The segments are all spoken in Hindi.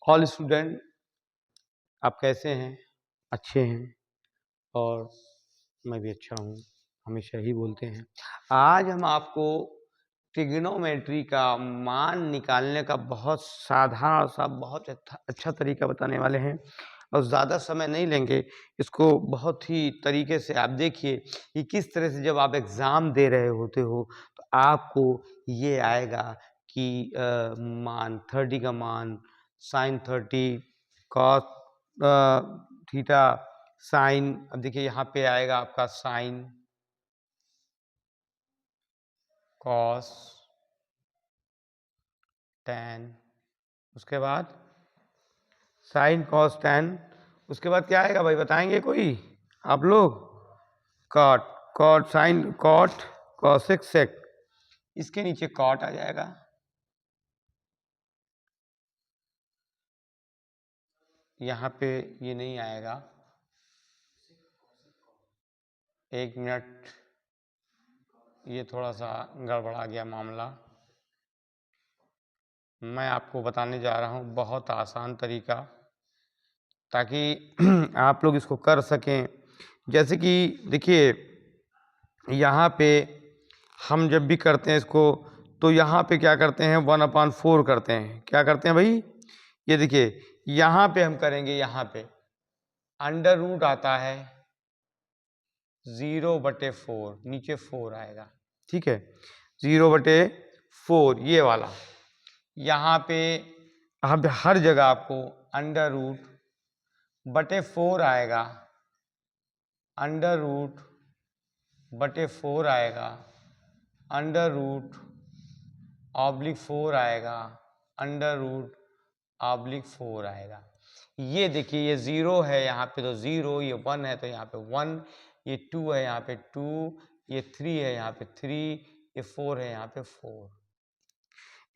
ऑल स्टूडेंट, आप कैसे हैं? अच्छे हैं? और मैं भी अच्छा हूँ, हमेशा ही बोलते हैं। आज हम आपको ट्रिग्नोमेट्री का मान निकालने का बहुत साधारण सा बहुत अच्छा तरीका बताने वाले हैं और ज़्यादा समय नहीं लेंगे। इसको बहुत ही तरीके से आप देखिए कि किस तरह से जब आप एग्ज़ाम दे रहे होते हो तो आपको ये आएगा कि मान 30 का मान साइन 30 कॉस थीटा साइन। अब देखिए यहाँ पे आएगा आपका साइन कॉस टेन, उसके बाद साइन कॉस टेन, उसके बाद क्या आएगा भाई बताएंगे कोई आप लोग? Cot, cot sine cot cosec sec, इसके नीचे कॉट आ जाएगा। यहाँ पे ये नहीं आएगा, एक मिनट, ये थोड़ा सा गड़बड़ा गया मामला। मैं आपको बताने जा रहा हूँ बहुत आसान तरीका ताकि आप लोग इसको कर सकें। जैसे कि देखिए यहाँ पे हम जब भी करते हैं इसको तो यहाँ पे क्या करते हैं 1/4 करते हैं। क्या करते हैं भाई? ये देखिए यहाँ पे हम करेंगे, यहाँ पे अंडर रूट आता है 0/4, नीचे 4 आएगा, ठीक है, 0/4 ये वाला। यहाँ पे हर जगह आपको अंडर रूट बटे 4 आएगा, अंडर रूट बटे 4 आएगा, अंडर रूट ऑब्लिक 4 आएगा, अंडर रूट ऑब्लिक 4 आएगा। ये देखिए ये 0 है यहाँ पे तो 0, ये 1 है तो यहाँ पे 1, ये 2 है यहाँ पे 2, ये 3 है यहाँ पे 3, ये 4 है यहाँ पे 4।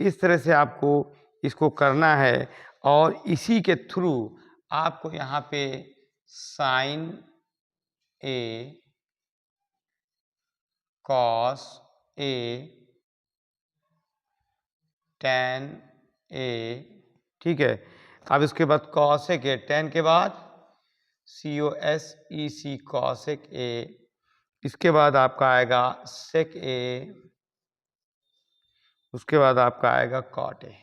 इस तरह से आपको इसको करना है और इसी के थ्रू आपको यहाँ पे sign A cos A ten ए, ठीक है। अब इसके बाद कॉसेक ए, टेन के बाद COSEC कॉसेक ए, इसके बाद आपका आएगा सेक ए, उसके बाद आपका आएगा कॉट ए,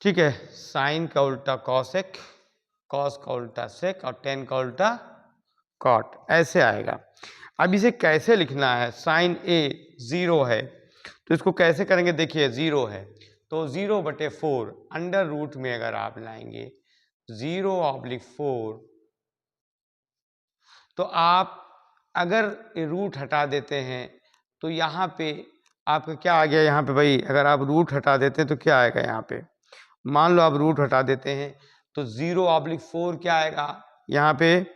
ठीक है। साइन का उल्टा कॉसेक, कॉस का उल्टा सेक और टेन का उल्टा कॉट, ऐसे आएगा। अब इसे कैसे लिखना है? साइन ए 0 है तो इसको कैसे करेंगे? देखिए 0 है तो 0/4 अंडर रूट में अगर आप लाएंगे 0/4 तो आप अगर रूट हटा देते हैं तो यहाँ पे आपका क्या आ गया? यहाँ पे भाई अगर आप रूट हटा देते हैं तो क्या आएगा? यहाँ पे मान लो आप रूट हटा देते हैं तो 0/4 क्या आएगा? यहाँ पे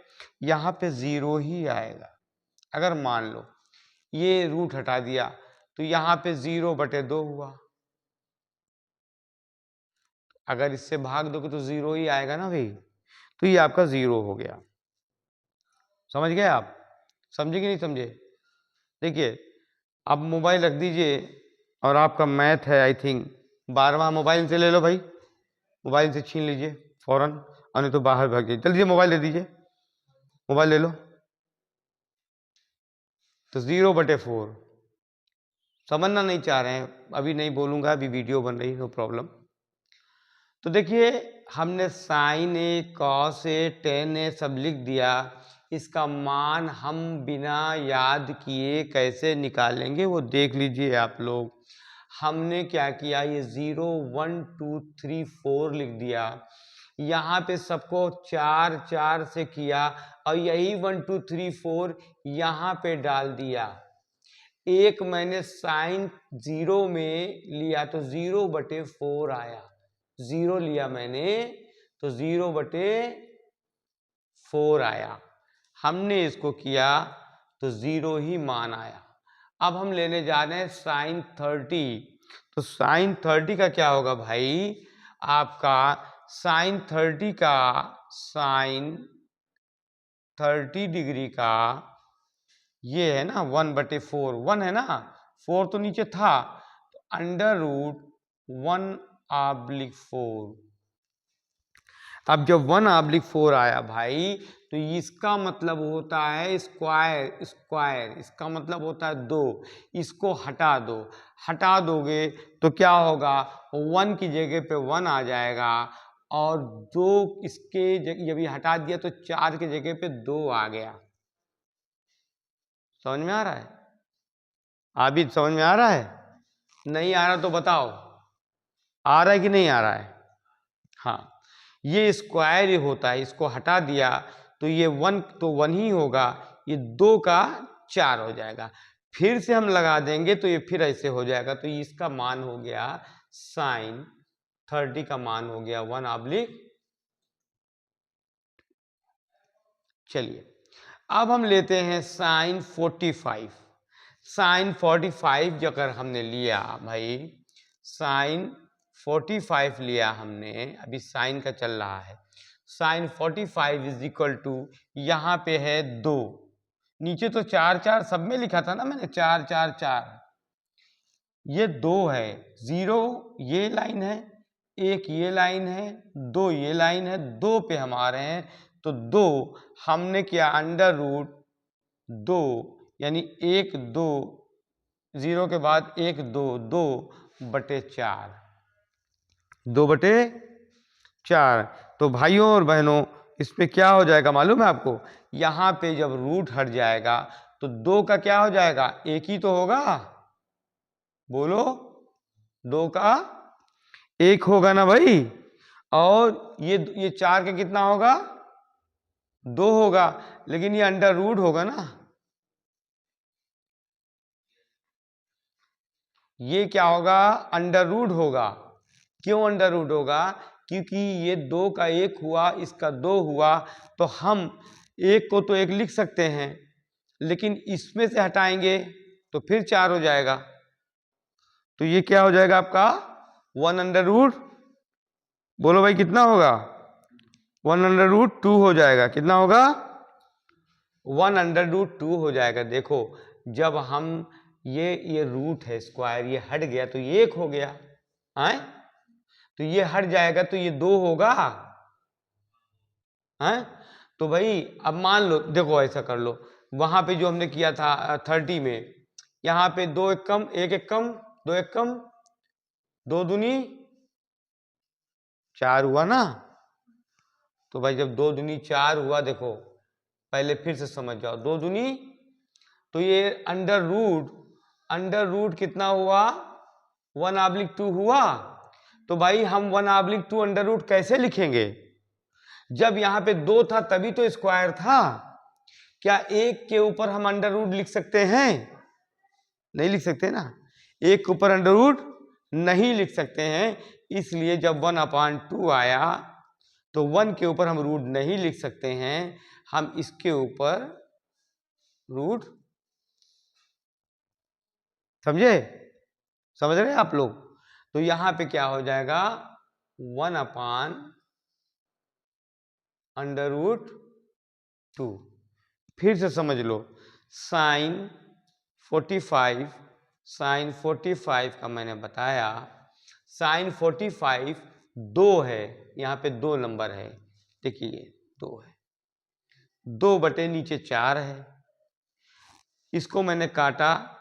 0 ही आएगा। अगर मान लो ये रूट हटा दिया तो यहाँ पे 0/2 हुआ, अगर इससे भाग दोगे तो 0 ही आएगा ना भाई, तो ये आपका 0 हो गया। समझ गए आप? समझे कि नहीं समझे? देखिए अब मोबाइल रख दीजिए और आपका मैथ है आई थिंक 12वां, मोबाइल से ले लो भाई, मोबाइल से छीन लीजिए फौरन और नहीं तो बाहर भाग जाइए। जल्दी मोबाइल दे दीजिए, मोबाइल ले लो। तो 0/4 समझना नहीं चाह रहे हैं, अभी नहीं बोलूंगा, अभी वीडियो बन रही, नो प्रॉब्लम। तो देखिए हमने sign A cos A ten ए सब लिख दिया, इसका मान हम बिना याद किए कैसे निकालेंगे वो देख लीजिए आप लोग। हमने क्या किया, ये 0 1 2 3 4 लिख दिया, यहाँ पे सबको 4 4 से किया और यही 1 2 3 4 यहाँ पे डाल दिया। एक मैंने साइन 0 में लिया तो 0/4 आया, 0 लिया मैंने तो 0/4 आया। हमने इसको किया तो 0 ही मान आया। अब हम लेने जा रहे हैं साइन 30, तो साइन 30 का क्या होगा भाई? आपका साइन 30 का साइन 30 डिग्री का ये है ना 1/4, 1 है ना, 4 तो नीचे था, तो 1/4। अब जब 1/4 आया भाई, तो इसका मतलब होता है स्क्वायर, स्क्वायर इसका मतलब होता है 2। इसको हटा दो, हटा दोगे तो क्या होगा, 1 की जगह पे 1 आ जाएगा, और 2 इसके जब ये हटा दिया तो 4 की जगह पे 2 आ गया। समझ में आ रहा है? आबिद समझ में आ रहा है? नहीं आ रहा तो बताओ, आ रहा है कि नहीं आ रहा है? हाँ, ये स्क्वायर ही होता है, इसको हटा दिया तो ये 1 तो 1 ही होगा, ये 2 का 4 हो जाएगा। फिर से हम लगा देंगे तो ये फिर ऐसे हो जाएगा, तो इसका मान हो गया sin 30 का मान हो गया 1/। चलिए अब हम लेते हैं sin 45। sin 45 अगर हमने लिया भाई, sin 45 लिया हमने, अभी साइन का चल रहा है, sin 45 इज इक्वल टू, यहाँ पे है 2, नीचे तो 4 4 सब में लिखा था ना मैंने, 4 4 4, ये 2 है, 0 ये लाइन है, 1 ये लाइन है, 2 ये लाइन है, 2 पे हम आ रहे हैं, तो 2 हमने किया √2, यानी 1 2, 0 के बाद 1 2, 2/4, 2/4। तो भाइयों और बहनों, इस पे क्या हो जाएगा मालूम है आपको, यहाँ पे जब रूट हट जाएगा तो 2 का क्या हो जाएगा, 1 ही तो होगा, बोलो 2 का 1 होगा ना भाई, और ये 4 का कितना होगा, 2 होगा, लेकिन ये अंडर रूट होगा ना, ये क्या होगा, अंडर रूट होगा। क्यों अंडर रूट होगा, क्योंकि ये 2 का 1 हुआ, इसका 2 हुआ, तो हम 1 को तो 1 लिख सकते हैं, लेकिन इसमें से हटाएंगे तो फिर 4 हो जाएगा, तो ये क्या हो जाएगा आपका 1/, बोलो भाई कितना होगा, 1/2 हो जाएगा, कितना होगा, 1/2 हो जाएगा। देखो जब हम ये रूट है स्क्वायर, ये हट गया तो ये 1 हो गया, है, तो ये हट जाएगा तो ये 2 होगा, है। तो भाई अब मान लो, देखो ऐसा कर लो, वहां पे जो हमने किया था 30 में, यहाँ पे 2 1 कम, 1 1 कम, 2 1 कम, 2 दूनी 4 हुआ ना, तो भाई जब 2 दूनी 4 हुआ, देखो पहले फिर से समझ जाओ, 2 दूनी, तो ये अंडर रूट कितना हुआ, 1/2 हुआ, तो भाई हम 1/2 अंडर रूट कैसे लिखेंगे, जब यहां पे 2 था तभी तो स्क्वायर था, क्या 1 के ऊपर हम अंडर रूट लिख सकते हैं, नहीं लिख सकते ना, 1 के ऊपर अंडर रूट नहीं लिख सकते हैं, इसलिए जब 1/2 आया तो 1 के ऊपर हम रूट नहीं लिख सकते हैं, हम इसके ऊपर रूट, समझे, समझ रहे हैं आप लोग, तो यहां पे क्या हो जाएगा 1/√2। फिर से समझ लो, sin 45 का मैंने बताया, sin 45 2 है, यहाँ पे 2 नंबर है, देखिए 2 है, 2/4 है, इसको मैंने काटा,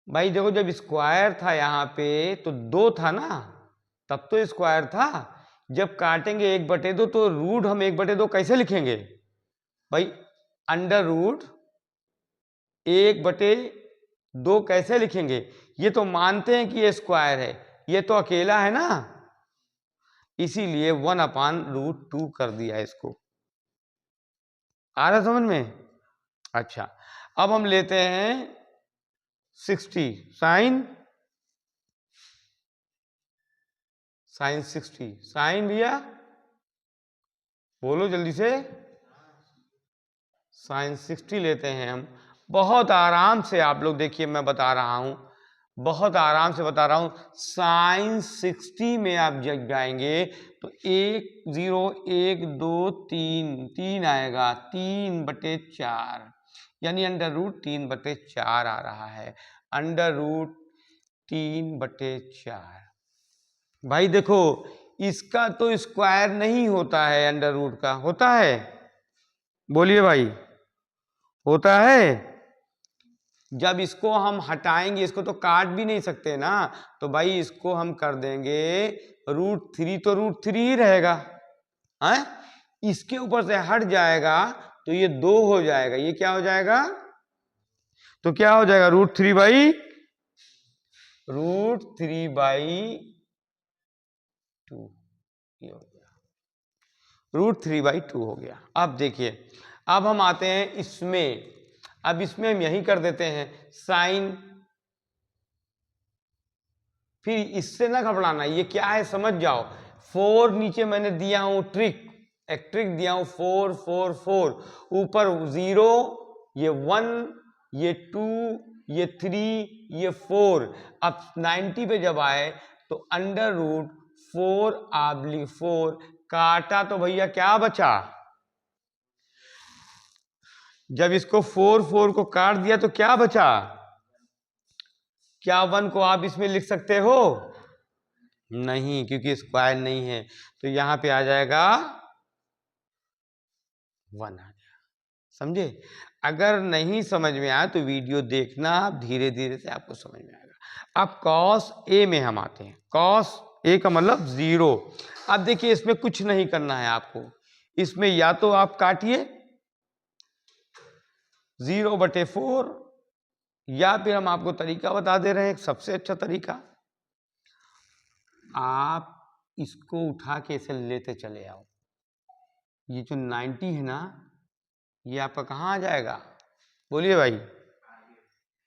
भाई देखो जब स्क्वायर था यहाँ पे तो 2 था ना, तब तो स्क्वायर था, जब काटेंगे 1/2 तो रूट हम 1/2 कैसे लिखेंगे भाई, अंडर रूट 1/2 कैसे लिखेंगे, ये तो मानते हैं कि ये स्क्वायर है, ये तो अकेला है ना, इसीलिए 1/√2 कर दिया इसको, आ रहा समझ में। अच्छा अब हम लेते हैं 60, sin 60, साइन लिया, बोलो जल्दी से, sin 60 लेते हैं हम, बहुत आराम से, आप लोग देखिए मैं बता रहा हूं, बहुत आराम से बता रहा हूं, sin 60 में आप जब जाएंगे तो 1 0 1 2 3 3 आएगा, 3/4, यानी अंडर रूट 3/4 आ रहा है, अंडर रूट 3/4। भाई देखो, इसका तो स्क्वायर नहीं होता है अंडर रूट का, होता है? बोलिए भाई, होता है? जब इसको हम हटाएंगे, इसको तो काट भी नहीं सकते ना, तो भाई इसको हम कर देंगे √3, तो √3 ही रहेगा है। इसके ऊपर से हट जाएगा तो ये 2 हो जाएगा, ये क्या हो जाएगा? तो क्या हो जाएगा? √3 बाई √3/2, ये हो गया, √3/2 हो गया। अब देखिए, अब हम आते हैं इसमें, अब इसमें हम यही कर देते हैं साइन, फिर इससे ना घबराना, ये क्या है समझ जाओ। 4 नीचे मैंने दिया हूं ट्रिक, एक ट्रिक दिया हूं, 4 4 4, ऊपर 0, ये 1, ये 2, ये 3, ये 4। अब 90 पे जब आए तो अंडर रूट 4/4 काटा तो भैया क्या बचा? जब इसको 4 4 को काट दिया तो क्या बचा? क्या 1 को आप इसमें लिख सकते हो? नहीं, क्योंकि स्क्वायर नहीं है, तो यहां पे आ जाएगा 1 आ गया। समझे? अगर नहीं समझ में आया तो वीडियो देखना, आप धीरे धीरे से आपको समझ में आएगा। अब cos A में हम आते हैं, cos A का मतलब 0। अब देखिए, इसमें कुछ नहीं करना है आपको, इसमें या तो आप काटिए 0/4, या फिर हम आपको तरीका बता दे रहे हैं, सबसे अच्छा तरीका, आप इसको उठा के इसे लेते चले आओ। ये जो 90 है ना, ये आपका कहाँ आ जाएगा? बोलिए भाई,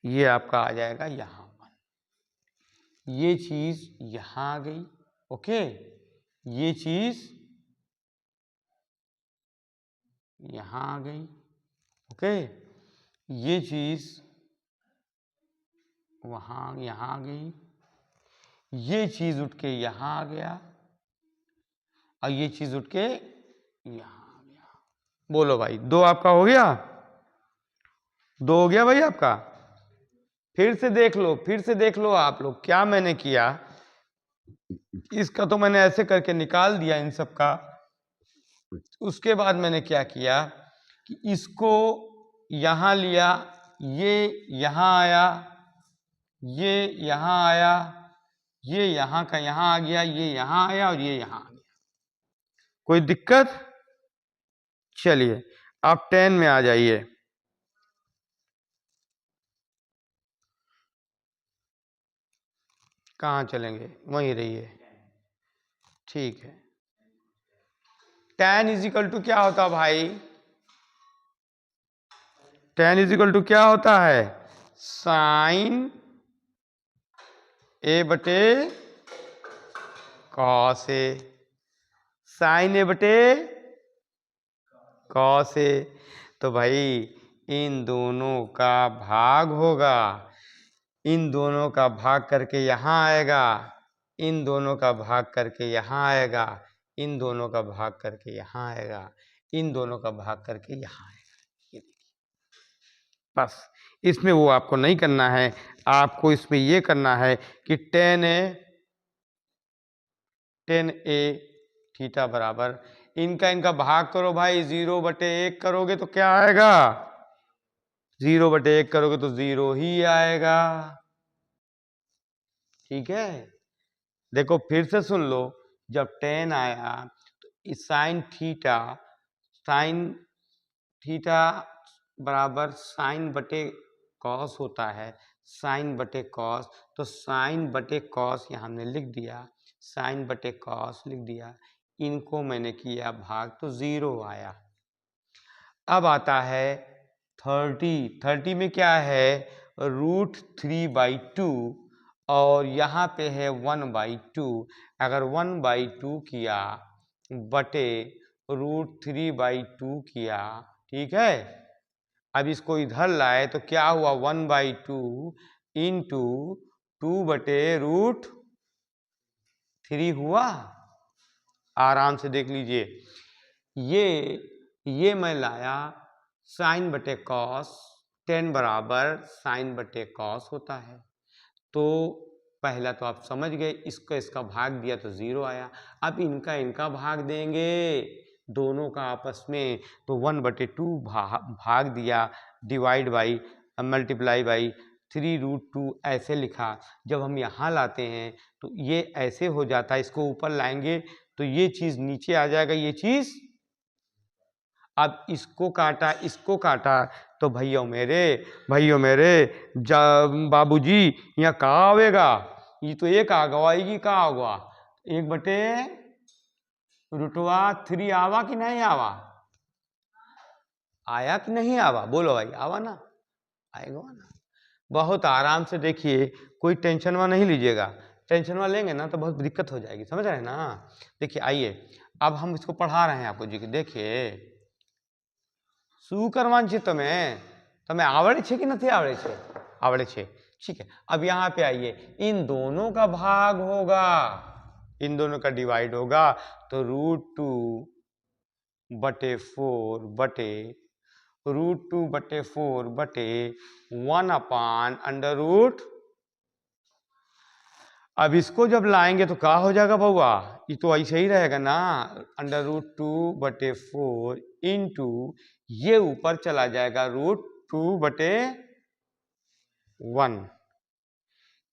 ये आपका आ जाएगा यहाँ पर, ये चीज यहाँ आ गई, ओके, ये चीज यहाँ आ गई, ओके, ये चीज वहाँ यहाँ आ गई, ये चीज उठ के यहाँ आ गया, और ये चीज उठ के यहाँ आ गया। बोलो भाई, 2 आपका हो गया? 2 हो गया भाई आपका? फिर से देख लो, फिर से देख लो आप लोग, क्या मैंने किया, इसका तो मैंने ऐसे करके निकाल दिया इन सब का। उसके बाद मैंने क्या किया कि इसको यहां लिया, ये यहां आया, ये यहां आया, ये यहां का यहां आ गया, ये यहां आया और ये यहां आ गया। कोई दिक्कत? चलिए आप 10 में आ जाइए। कहाँ चलेंगे? वहीं रहिए, ठीक है। tan = क्या होता भाई? tan = क्या होता है? Sine A/cos A, sine A/cos A। तो भाई इन दोनों का भाग होगा, इन दोनों का भाग करके यहाँ आएगा, इन दोनों का भाग करके यहाँ आएगा, इन दोनों का भाग करके यहाँ आएगा, इन दोनों का भाग करके यहाँ आएगा। ये देखिए, बस इसमें वो आपको नहीं करना है, आपको इसमें ये करना है कि tan A थीटा बराबर, इनका भाग करो भाई, 0/1 करोगे तो क्या आएगा? 0/1 करोगे तो 0 ही आएगा। ठीक है, देखो फिर से सुन लो, जब tan आया तो साइन थीटा बराबर sin/cos होता है, sin/cos, तो sin/cos यहाँ हमने लिख दिया, sin/cos लिख दिया, इनको मैंने किया भाग तो 0 आया। अब आता है 30 में क्या है? √3/2, और यहाँ पे है 1/2, अगर 1/2 किया बटे √3/2 किया, ठीक है। अब इसको इधर लाए तो क्या हुआ? 1/2 इंटू 2/√3 हुआ। आराम से देख लीजिए, ये मैं लाया sin/cos, tan बराबर sin/cos होता है, तो पहला तो आप समझ गए, इसका इसका भाग दिया तो 0 आया। अब इनका इनका भाग देंगे दोनों का आपस में, तो 1/2 भाग दिया, डिवाइड बाई मल्टीप्लाई बाई 3√2 ऐसे लिखा। जब हम यहाँ लाते हैं तो ये ऐसे हो जाता है, इसको ऊपर लाएंगे तो ये चीज़ नीचे आ जाएगा, ये चीज़। अब इसको काटा तो भैया मेरे बाबूजी यहाँ कहाँ आवेगा, ये तो एक आ गवाएगी, कहाँ होगा 1/√3 आवा कि नहीं आवा, आया कि नहीं आवा, बोलो भाई, आवा ना, आएगा ना। बहुत आराम से देखिए, कोई टेंशन वहाँ नहीं लीजिएगा, टेंशन वहाँ लेंगे ना तो बहुत दिक्कत हो जाएगी, समझ रहे हैं ना। देखिए आइए, अब हम इसको पढ़ा रहे हैं आपको जी, देखिए શું કરવાનું છે તમે आवड़े छे कि नहीं आवड़े छे, आवड़े छे, ठीक है। अब यहाँ पे आइए, इन दोनों का भाग होगा, इन दोनों का डिवाइड होगा, तो √2/4 बटे √2/4 बटे 1/√। अब इसको जब लाएंगे तो क्या हो जाएगा बउआ, ये तो ऐसे ही रहेगा ना, √2/4 इंटू ये ऊपर चला जाएगा √2/1।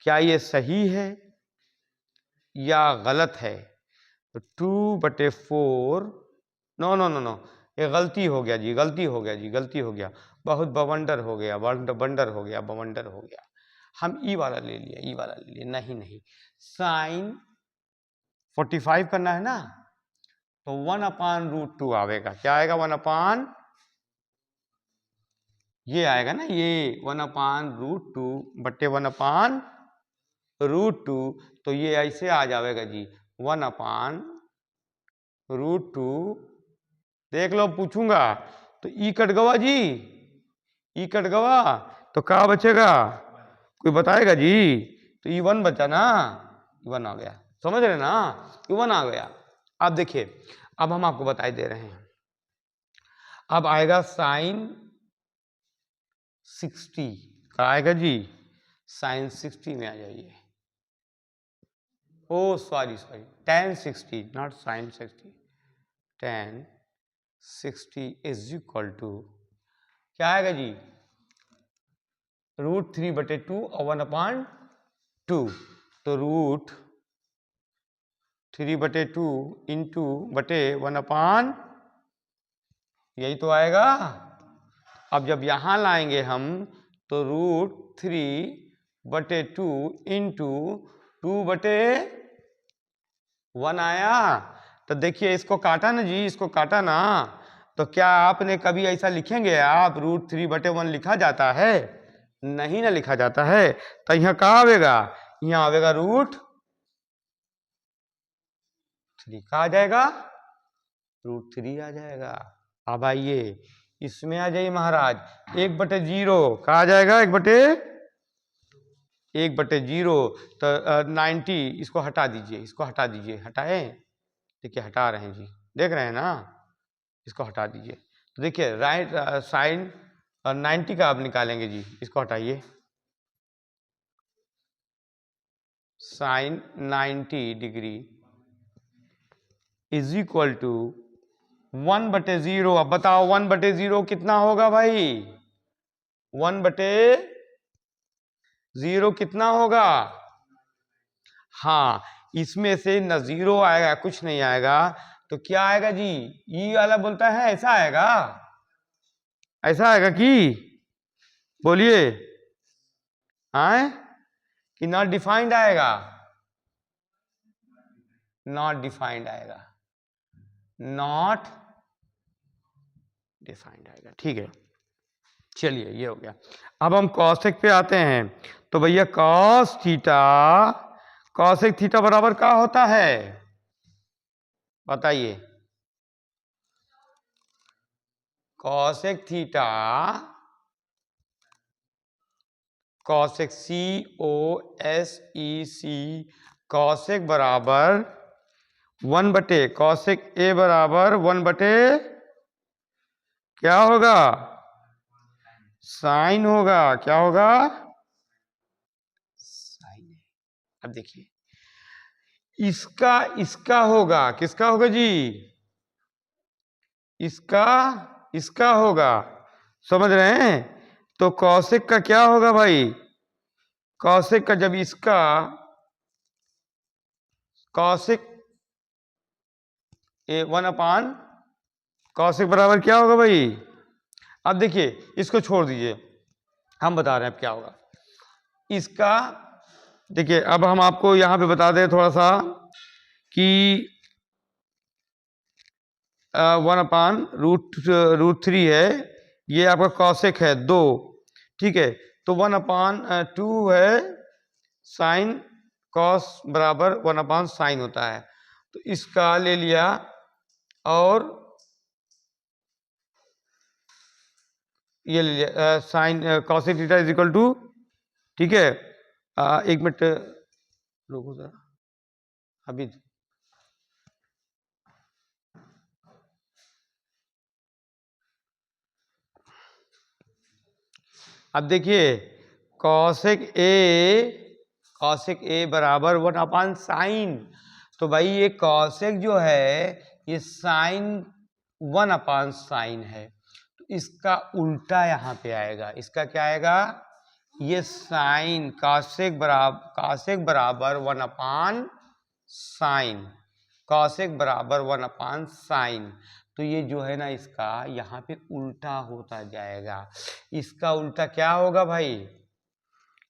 क्या ये सही है या गलत है? तो 2/4, नो नो नो नो, ये गलती हो गया जी, गलती हो गया जी, गलती हो गया, बहुत बवंडर हो गया, बवंडर हो गया, बवंडर हो गया। हम ई वाला ले लिया, ई वाला ले लिया, नहीं नहीं, साइन 45 करना है ना, तो 1/√2 आएगा, क्या आएगा 1 ये आएगा ना, ये 1/√2 बटे 1/√2, तो ये ऐसे आ जाएगा जी 1/√2। देख लो, पूछूंगा तो ई कट गवा जी, ई कट गवा तो क्या बचेगा, कोई बताएगा जी, तो ई 1 बचा ना, ई 1 आ गया, समझ रहे ना, ई 1 आ गया। अब देखिए, अब हम आपको बताई दे रहे हैं, अब आएगा साइन 60, क्या आएगा जी, साइन 60 में आ जाइए, oh sorry tan 60, not sine 60, tan 60 is equal to क्या आएगा जी, √3/2 और 1/2, तो √3/2 इंटू बटे 1/, यही तो आएगा। अब जब यहां लाएंगे हम तो √3/2 इंटू 2/1 आया। तो देखिए, इसको काटा ना जी, इसको काटा ना, तो क्या आपने कभी ऐसा लिखेंगे आप, √3/1 लिखा जाता है, नहीं ना लिखा जाता है। तो यहाँ क्या आवेगा, यहाँ आवेगा √3 का आ जाएगा, √3 आ जाएगा। अब आइए इसमें आ जाइए महाराज, 1/0 का आ जाएगा, 1/0, तो 90, इसको हटा दीजिए, इसको हटा दीजिए, हटाए, देखिए हटा रहे हैं जी, देख रहे हैं ना, इसको हटा दीजिए। तो देखिए राइट साइन 90 का आप निकालेंगे जी, इसको हटाइए, sine 90 degree is equal to 1/0। अब बताओ 1/0 कितना होगा भाई, 1/0 कितना होगा, हाँ, इसमें से न 0 आएगा, कुछ नहीं आएगा, तो क्या आएगा जी, ई वाला बोलता है ऐसा आएगा, ऐसा आएगा कि, बोलिए, आए कि नॉट डिफाइंड आएगा, नॉट डिफाइंड आएगा, नॉट डिफाइंड आएगा, ठीक है। चलिए ये हो गया। अब हम कॉसेक पे आते हैं, तो भैया कॉसेक थीटा बराबर क्या होता है, बताइए, cosec theta, cosec COSEC, cosec बराबर 1/, कॉसेक A बराबर 1/, क्या होगा, साइन होगा, क्या होगा, साइन, अब देखिए इसका इसका होगा, किसका होगा जी? इसका होगा, समझ रहे हैं? तो कौशिक का क्या होगा भाई? कौशिक का जब इसका कौशिक वन अपान कौशिक बराबर क्या होगा भाई? अब देखिए इसको छोड़ दीजिए, हम बता रहे हैं अब क्या होगा इसका। देखिए अब हम आपको यहां पे बता दें थोड़ा सा कि 1/√3 है, ये आपका कौशिक है 2, ठीक है। तो 1/2 है साइन कॉस बराबर 1/sin होता है। तो इसका ले लिया और ये ले लिया sine cosec theta is equal to, ठीक है। एक मिनट रुको जरा अभी। अब देखिए कौशिक ए बराबर 1/sin। तो भाई ये कौशिक जो है ये साइन 1/sin है, तो इसका उल्टा यहाँ पे आएगा। इसका क्या आएगा? ये साइन कौशिक बराबर 1/sin, कौशिक बराबर 1/sin। तो ये जो है ना इसका यहाँ पे उल्टा होता जाएगा। इसका उल्टा क्या होगा भाई?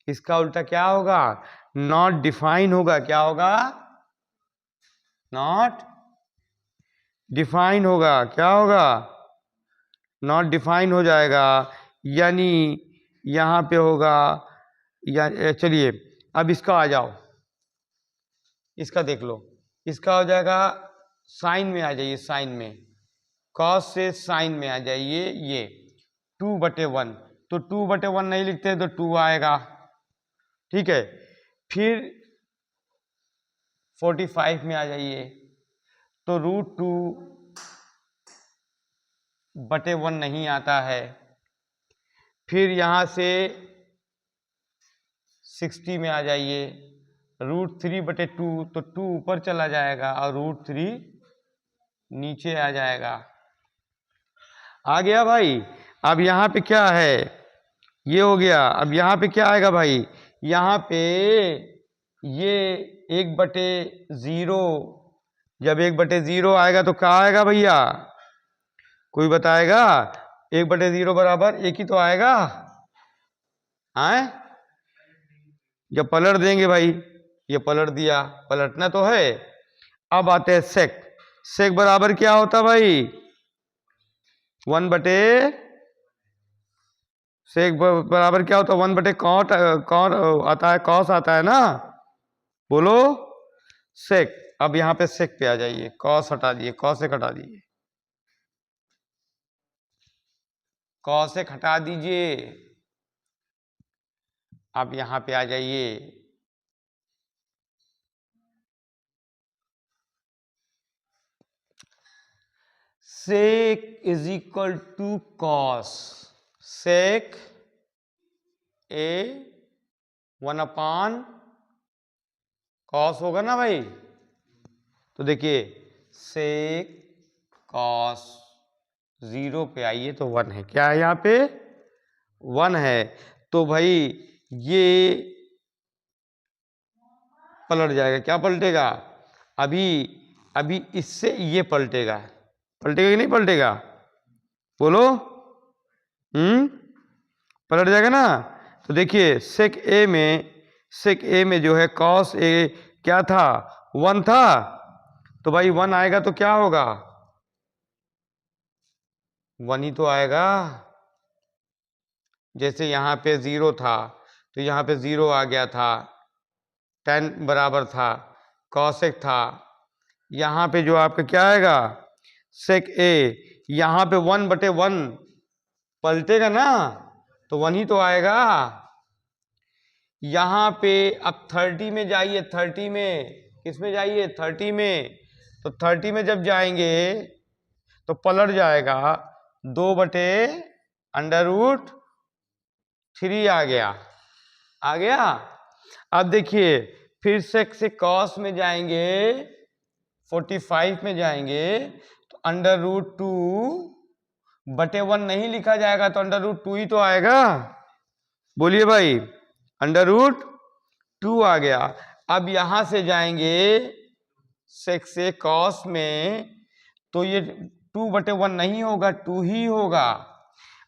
इसका उल्टा क्या होगा? नॉट डिफाइन होगा। क्या होगा? नॉट डिफाइन होगा। क्या होगा? नॉट डिफाइन हो जाएगा, यानी यहां पे होगा या चलिए अब इसका आ जाओ, इसका देख लो। इसका हो जाएगा साइन में आ जाइए, साइन में कॉस से साइन में आ जाइए, ये 2/1। तो 2/1 नहीं लिखते तो 2 आएगा, ठीक है। फिर 45 में आ जाइए तो √2/1 नहीं आता है। फिर यहां से 60 में आ जाइए, √3/2 तो 2 ऊपर चला जाएगा और √3 नीचे आ जाएगा। आ गया भाई। अब यहाँ पे क्या है? ये हो गया। अब यहाँ पे क्या आएगा भाई? यहाँ पे ये 1/0, जब 1/0 आएगा तो क्या आएगा भैया? कोई बताएगा? 1/0 बराबर एक ही तो आएगा, आए? जब पलट देंगे भाई, ये पलट दिया, पलटना तो है। अब आते हैं सेक। सेक बराबर क्या होता भाई? 1 सेक बराबर क्या होता है? 1/cot आता है, कॉस आता है ना, बोलो सेक। अब यहां पे सेक पे आ जाइए, कॉस हटा दिए, कॉसेक हटा दीजिए, कॉसेक हटा दीजिए। अब यहां पे आ जाइए, sec is equal to cos. Sec A 1/cos होगा ना भाई। तो देखिए सेक कॉस 0 पे आइए तो 1 है। क्या है यहाँ पे? 1 है। तो भाई ये पलट जाएगा। क्या पलटेगा? अभी अभी इससे ये पलटेगा, पलटेगा कि नहीं पलटेगा? बोलो। पलट जाएगा ना। तो देखिए सेक ए में जो है कॉस ए क्या था? 1 था। तो भाई 1 आएगा तो क्या होगा? 1 ही तो आएगा। जैसे यहाँ पे 0 था तो यहाँ पे 0 आ गया था, 10 बराबर था, कॉसेक था। यहाँ पे जो आपका क्या आएगा? सेक ए, यहाँ पे 1/1 पलटेगा ना, तो 1 ही तो आएगा। यहाँ पे अब 30 में जाइए, 30 में किस में जाइए? 30 में। तो 30 में जब जाएंगे तो पलट जाएगा, 2/√3 आ गया। आ गया। अब देखिए फिर सेक से कॉस में जाएंगे 45 में जाएंगे तो अंडर रूट 2 बटे 1 नहीं लिखा जाएगा तो अंडर रूट 2 ही तो आएगा। बोलिए भाई, अंडर रूट 2 आ गया। अब यहां से जाएंगे सेक से कॉस में तो ये 2 बटे 1 नहीं होगा, 2 ही होगा।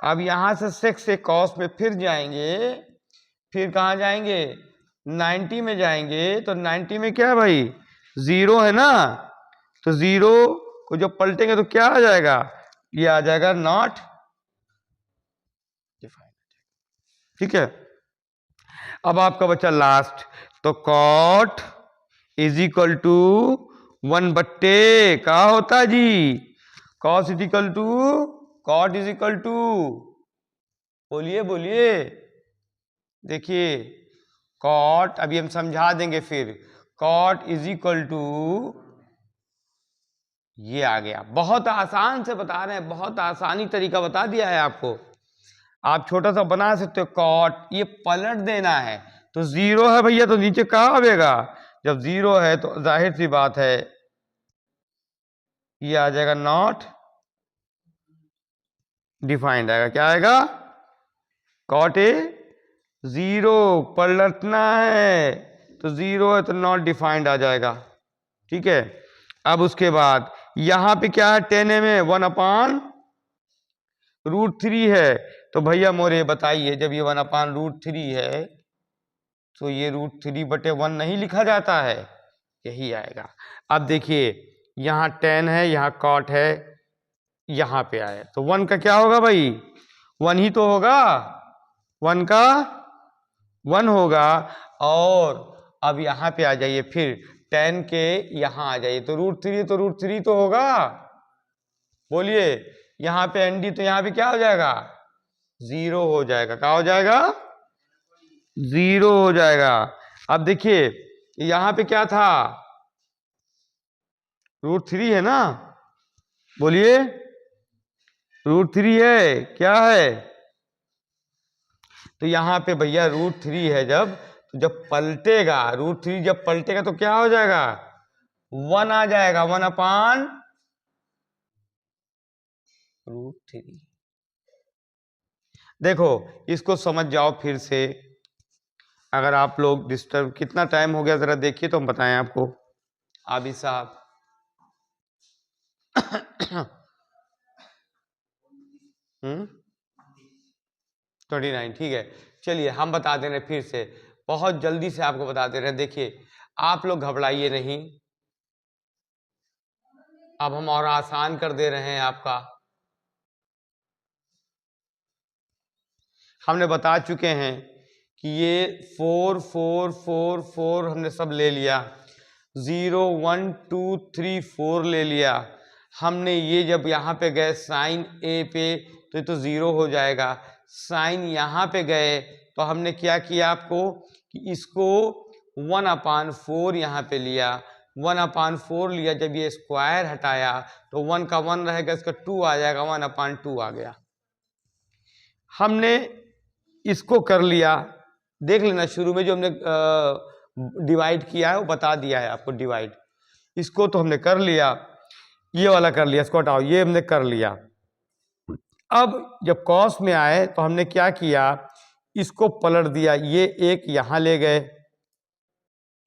अब यहां से सेक से कॉस में फिर जाएंगे, फिर कहां जाएंगे 90 में जाएंगे तो 90 में क्या है भाई 0 है ना, तो 0 को जब पलटेंगे तो क्या आ जाएगा, ये आ जाएगा नॉट डिफाइंड। ठीक है, अब आपका बचा लास्ट, तो कॉट इज इक्वल टू 1 बट्टे क्या होता है जी, cos is equal to cot is equal to, बोलिए बोलिए, देखिए कॉट अभी हम समझा देंगे फिर, कॉट इज इक्वल टू, ये आ गया। बहुत आसान से बता रहे हैं, बहुत आसानी तरीका बता दिया है आपको, आप छोटा सा बना सकते हो। कॉट ये पलट देना है तो 0 है भैया तो नीचे कहाँ आएगा, जब 0 है तो जाहिर सी बात है ये आ जाएगा नॉट डिफाइंड आएगा। क्या आएगा, कॉट ए 0 पलटना है तो 0 है तो नॉट डिफाइंड आ जाएगा। ठीक है, अब उसके बाद यहां पे क्या है 10 में 1/√3 है, तो भैया मोरे बताइए जब ये 1/√3 है तो ये √3 बटे 1 नहीं लिखा जाता है, यही आएगा। अब देखिए यहां 10 है, यहां कॉट है, यहां पे आए तो 1 का क्या होगा भाई 1 ही तो होगा, 1 का 1 होगा। और अब यहां पे आ जाइए फिर 10 के यहां आ जाइए तो √3 तो होगा, बोलिए यहां पे एनडी तो यहां पे क्या हो जाएगा 0 हो जाएगा, क्या हो जाएगा 0 हो जाएगा। अब देखिए यहां पे क्या था √3 है ना, बोलिए √3 है, क्या है, तो यहां पे भैया √3 है, जब पलटेगा √3 जब पलटेगा तो क्या हो जाएगा 1 आ जाएगा, 1/√3। देखो इसको समझ जाओ फिर से, अगर आप लोग डिस्टर्ब, कितना टाइम हो गया जरा देखिए तो हम बताएं आपको। आबिद साहब 29, ठीक है, चलिए हम बता दे रहे हैं फिर से, बहुत जल्दी से आपको बता दे रहे हैं। देखिए आप लोग घबराइए नहीं, अब हम और आसान कर दे रहे हैं आपका। हमने बता चुके हैं कि ये 4 4 4 4 हमने सब ले लिया, 0 1 2 3 4 ले लिया हमने। ये जब यहाँ पे गए साइन ए पे तो ये तो 0 हो जाएगा, साइन यहाँ पे गए तो हमने क्या किया आपको कि इसको 1/4 यहाँ पे लिया, 1/4 लिया, जब ये स्क्वायर हटाया तो 1 का 1 रहेगा, इसका 2 आ जाएगा, 1/2 आ गया। हमने इसको कर लिया, देख लेना शुरू में जो हमने डिवाइड किया है वो बता दिया है आपको डिवाइड, इसको तो हमने कर लिया, ये वाला कर लिया, इसको हटाओ, ये हमने कर लिया। अब जब कॉस में आए तो हमने क्या किया, इसको पलट दिया, ये एक यहां ले गए,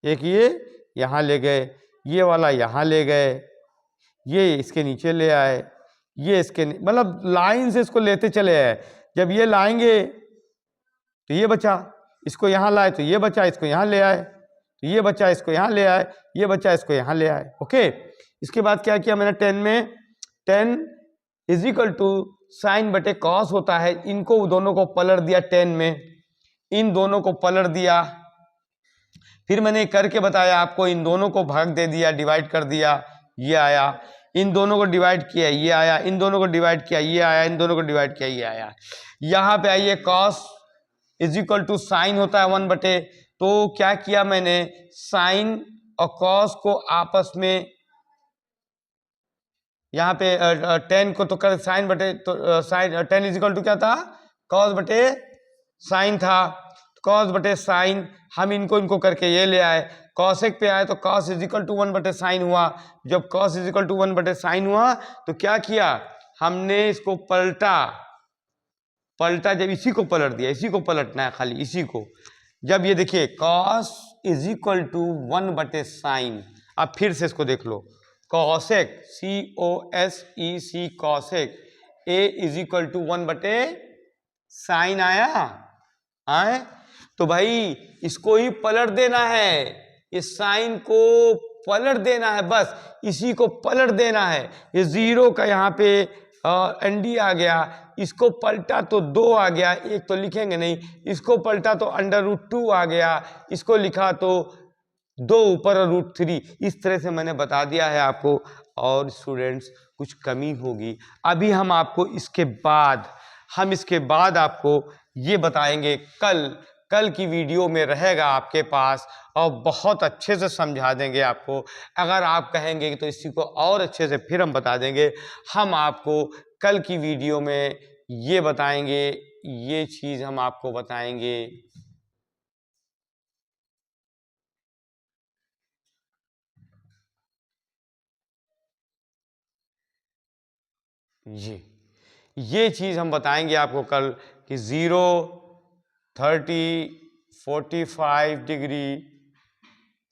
एक ये यहां ले गए, ये वाला यहां ले गए, ये इसके नीचे ले आए, ये इसके मतलब लाइन से इसको लेते चले आए। जब ये लाएंगे तो ये बचा, इसको यहां लाए तो ये बचा, इसको यहां ले आए तो ये बचा, इसको यहां ले आए, ये बचा, इसको यहां ले आए। ओके, इसके बाद क्या किया मैंने 10 में 10 इज इक्वल टू साइन बटे कॉस होता है, इनको दोनों को पलट दिया 10 में, इन दोनों को पलट दिया, फिर मैंने करके बताया आपको, इन दोनों को भाग दे दिया, डिवाइड कर दिया, ये आया, इन दोनों को डिवाइड किया, ये आया, इन दोनों को डिवाइड किया, ये आया, इन दोनों को डिवाइड किया, ये आया। यहाँ पे आइए cos is equal to sine होता है 1 बटे, तो क्या किया मैंने साइन और कॉस को आपस में, यहाँ पे 10 को तो कर साइन बटे, तो साइन 10 इज इक्वल टू क्या था कॉस बटे साइन था, कॉस बटे साइन, हम इनको करके ये ले आए, कॉसेक पे आए तो cos is equal to 1/sin हुआ। जब cos is equal to 1/sin हुआ तो क्या किया हमने, इसको पलटा जब इसी को पलट दिया, इसी को पलटना है खाली, इसी को। जब ये देखिए cos is equal to 1/sin, अब फिर से इसको देख लो, cosec COSEC cosec A is equal to 1/sin आए तो भाई इसको ही पलट देना है, इस साइन को पलट देना है, बस इसी को पलट देना है। ये जीरो का यहाँ पे ND आ गया, इसको पलटा तो 2 आ गया, एक तो लिखेंगे नहीं, इसको पलटा तो √2 आ गया, इसको लिखा तो 2 ऊपर और √3। इस तरह से मैंने बता दिया है आपको। और स्टूडेंट्स कुछ कमी होगी अभी हम आपको इसके बाद आपको ये बताएंगे, कल की वीडियो में रहेगा आपके पास और बहुत अच्छे से समझा देंगे आपको। अगर आप कहेंगे तो इसी को और अच्छे से फिर हम बता देंगे। हम आपको कल की वीडियो में ये बताएंगे, ये चीज़ हम आपको बताएंगे। ये चीज़ हम बताएंगे आपको कल कि 0, 30, 45 डिग्री,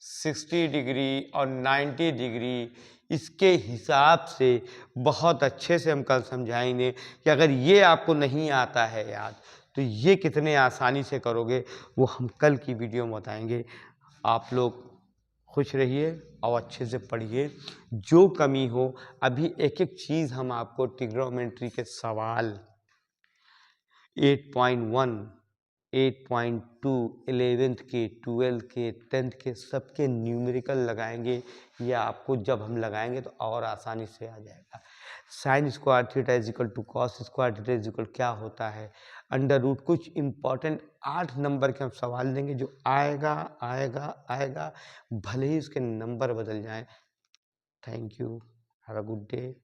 60 डिग्री और 90 डिग्री, इसके हिसाब से बहुत अच्छे से हम कल समझाएंगे कि अगर ये आपको नहीं आता है याद तो ये कितने आसानी से करोगे, वो हम कल की वीडियो में बताएंगे। आप लोग खुश रहिए और अच्छे से पढ़िए। जो कमी हो अभी एक एक चीज़ हम आपको ट्रिग्नोमेट्री के सवाल 8.1, 8.2, 11th के, 12th के, 10th के सबके न्यूमेरिकल लगाएंगे। ये आपको जब हम लगाएंगे तो और आसानी से आ जाएगा। Sine square theta is equal to cos square theta is equal क्या होता है, अंडर रूट, कुछ इंपॉर्टेंट 8 नंबर के हम सवाल देंगे जो आएगा भले ही उसके नंबर बदल जाएं। Thank you, have a good day.